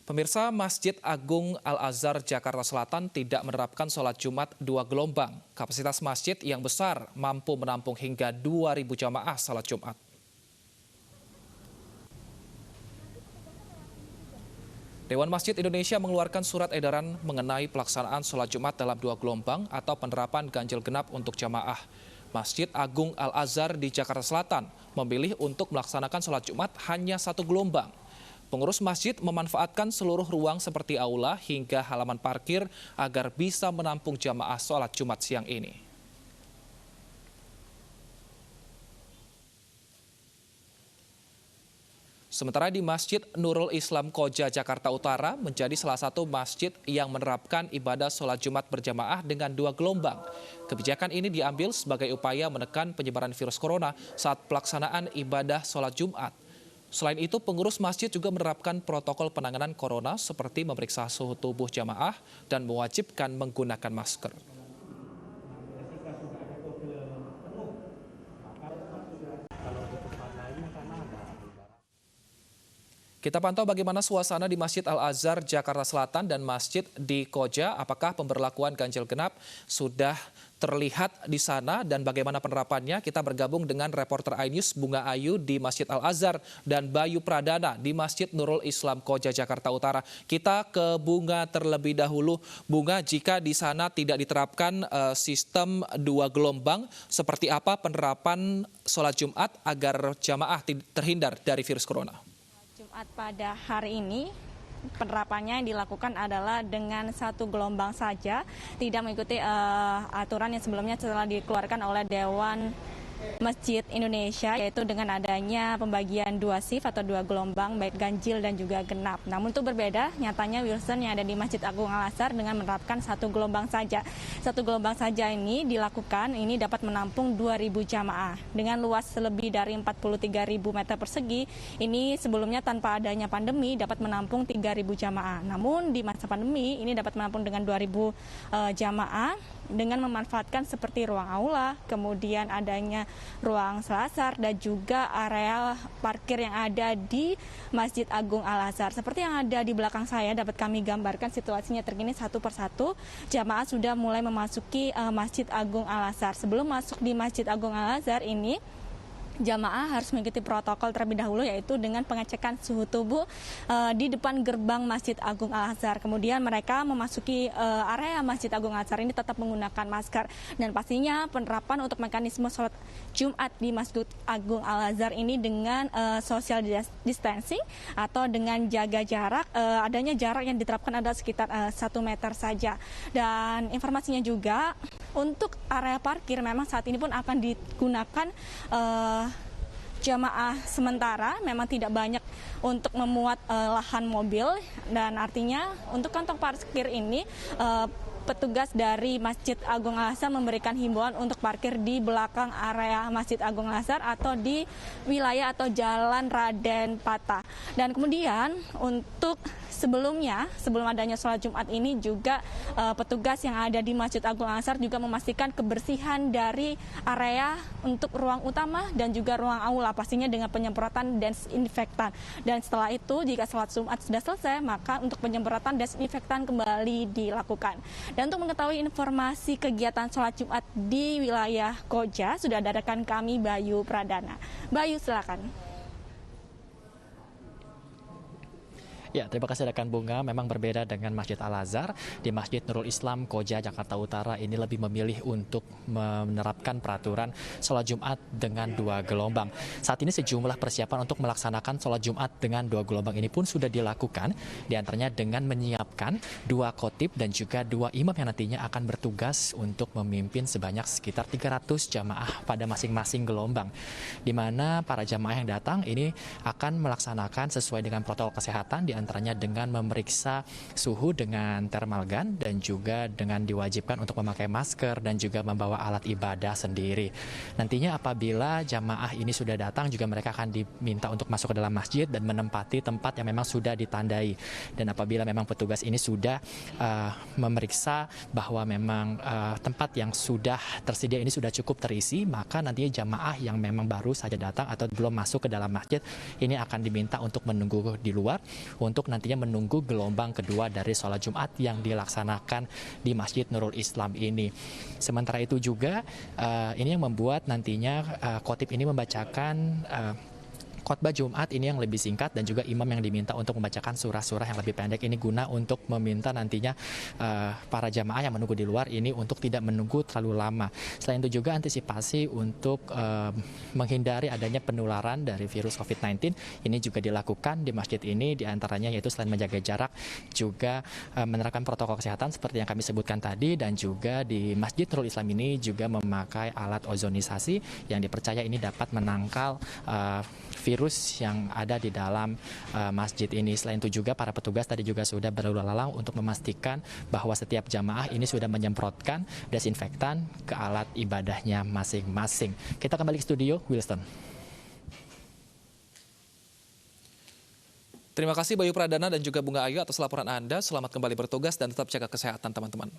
Pemirsa, Masjid Agung Al-Azhar Jakarta Selatan tidak menerapkan sholat Jumat 2 gelombang. Kapasitas masjid yang besar mampu menampung hingga 2.000 jamaah sholat Jumat. Dewan Masjid Indonesia mengeluarkan surat edaran mengenai pelaksanaan sholat Jumat dalam 2 gelombang atau penerapan ganjil genap untuk jamaah. Masjid Agung Al-Azhar di Jakarta Selatan memilih untuk melaksanakan sholat Jumat hanya 1 gelombang. Pengurus masjid memanfaatkan seluruh ruang seperti aula hingga halaman parkir agar bisa menampung jamaah sholat Jumat siang ini. Sementara di Masjid Nurul Islam Koja Jakarta Utara menjadi salah satu masjid yang menerapkan ibadah sholat Jumat berjamaah dengan 2 gelombang. Kebijakan ini diambil sebagai upaya menekan penyebaran virus corona saat pelaksanaan ibadah sholat Jumat. Selain itu, pengurus masjid juga menerapkan protokol penanganan corona seperti memeriksa suhu tubuh jamaah dan mewajibkan menggunakan masker. Kita pantau bagaimana suasana di Masjid Al-Azhar Jakarta Selatan dan Masjid di Koja. Apakah pemberlakuan ganjil genap sudah terlihat di sana dan bagaimana penerapannya? Kita bergabung dengan reporter iNews Bunga Ayu di Masjid Al-Azhar dan Bayu Pradana di Masjid Nurul Islam Koja Jakarta Utara. Kita ke Bunga terlebih dahulu. Bunga, jika di sana tidak diterapkan sistem 2 gelombang, seperti apa penerapan sholat Jumat agar jamaah terhindar dari virus corona? Jumat pada hari ini penerapannya yang dilakukan adalah dengan 1 gelombang saja, tidak mengikuti aturan yang sebelumnya telah dikeluarkan oleh Dewan Masjid Indonesia, yaitu dengan adanya pembagian 2 shift atau 2 gelombang baik ganjil dan juga genap. Namun itu berbeda nyatanya Wilson yang ada di Masjid Agung Al-Azhar dengan menerapkan 1 gelombang saja. 1 gelombang saja ini dilakukan, ini dapat menampung 2.000 jamaah dengan luas lebih dari 43.000 meter persegi. Ini sebelumnya tanpa adanya pandemi dapat menampung 3.000 jamaah. Namun di masa pandemi ini dapat menampung dengan 2.000 jamaah dengan memanfaatkan seperti ruang aula, kemudian adanya ruang selasar dan juga area parkir yang ada di Masjid Agung Al-Azhar. Seperti yang ada di belakang saya dapat kami gambarkan situasinya terkini satu persatu. Jamaah sudah mulai memasuki Masjid Agung Al-Azhar. Sebelum masuk di Masjid Agung Al-Azhar ini, jamaah harus mengikuti protokol terlebih dahulu, yaitu dengan pengecekan suhu tubuh di depan gerbang Masjid Agung Al-Azhar. Kemudian mereka memasuki area Masjid Agung Al-Azhar ini tetap menggunakan masker. Dan pastinya penerapan untuk mekanisme sholat Jumat di Masjid Agung Al-Azhar ini dengan social distancing atau dengan jaga jarak. Adanya jarak yang diterapkan adalah sekitar 1 meter saja. Dan informasinya juga untuk area parkir memang saat ini pun akan digunakan jamaah sementara, memang tidak banyak untuk memuat lahan mobil, dan artinya untuk kantong parkir ini petugas dari Masjid Agung Al-Azhar memberikan himbauan untuk parkir di belakang area Masjid Agung Al-Azhar atau di wilayah atau Jalan Raden Patah. Dan kemudian untuk sebelum adanya sholat Jumat ini juga petugas yang ada di Masjid Agung Al-Azhar juga memastikan kebersihan dari area untuk ruang utama dan juga ruang aula, pastinya dengan penyemprotan desinfektan. Dan setelah itu jika sholat Jumat sudah selesai, maka untuk penyemprotan desinfektan kembali dilakukan. Dan untuk mengetahui informasi kegiatan sholat Jumat di wilayah Koja, sudah ada rekan kami Bayu Pradana. Bayu, silakan. Ya, terima kasih rekan Bunga. Memang berbeda dengan Masjid Al-Azhar. Di Masjid Nurul Islam Koja Jakarta Utara ini lebih memilih untuk menerapkan peraturan sholat Jumat dengan 2 gelombang. Saat ini sejumlah persiapan untuk melaksanakan sholat Jumat dengan 2 gelombang ini pun sudah dilakukan. Di antaranya dengan menyiapkan 2 khotib dan juga 2 imam yang nantinya akan bertugas untuk memimpin sebanyak sekitar 300 jamaah pada masing-masing gelombang. Di mana para jamaah yang datang ini akan melaksanakan sesuai dengan protokol kesehatan, di antaranya dengan memeriksa suhu dengan thermal gun dan juga dengan diwajibkan untuk memakai masker dan juga membawa alat ibadah sendiri. Nantinya apabila jamaah ini sudah datang juga mereka akan diminta untuk masuk ke dalam masjid dan menempati tempat yang memang sudah ditandai. Dan apabila memang petugas ini sudah memeriksa bahwa memang tempat yang sudah tersedia ini sudah cukup terisi, maka nantinya jamaah yang memang baru saja datang atau belum masuk ke dalam masjid ini akan diminta untuk menunggu di luar untuk nantinya menunggu gelombang kedua dari sholat Jumat yang dilaksanakan di Masjid Nurul Islam ini. Sementara itu juga ini yang membuat nantinya khotib ini membacakan khotbah Jumat ini yang lebih singkat dan juga imam yang diminta untuk membacakan surah-surah yang lebih pendek ini guna untuk meminta nantinya para jamaah yang menunggu di luar ini untuk tidak menunggu terlalu lama. Selain itu juga antisipasi untuk menghindari adanya penularan dari virus COVID-19 ini juga dilakukan di masjid ini, diantaranya yaitu selain menjaga jarak juga menerapkan protokol kesehatan seperti yang kami sebutkan tadi, dan juga di Masjid Nurul Islam ini juga memakai alat ozonisasi yang dipercaya ini dapat menangkal virus yang ada di dalam masjid ini. Selain itu juga para petugas tadi juga sudah berlalu lalang untuk memastikan bahwa setiap jamaah ini sudah menyemprotkan desinfektan ke alat ibadahnya masing-masing. Kita kembali ke studio, Wilson. Terima kasih Bayu Pradana dan juga Bunga Ayu atas laporan Anda. Selamat kembali bertugas dan tetap jaga kesehatan teman-teman.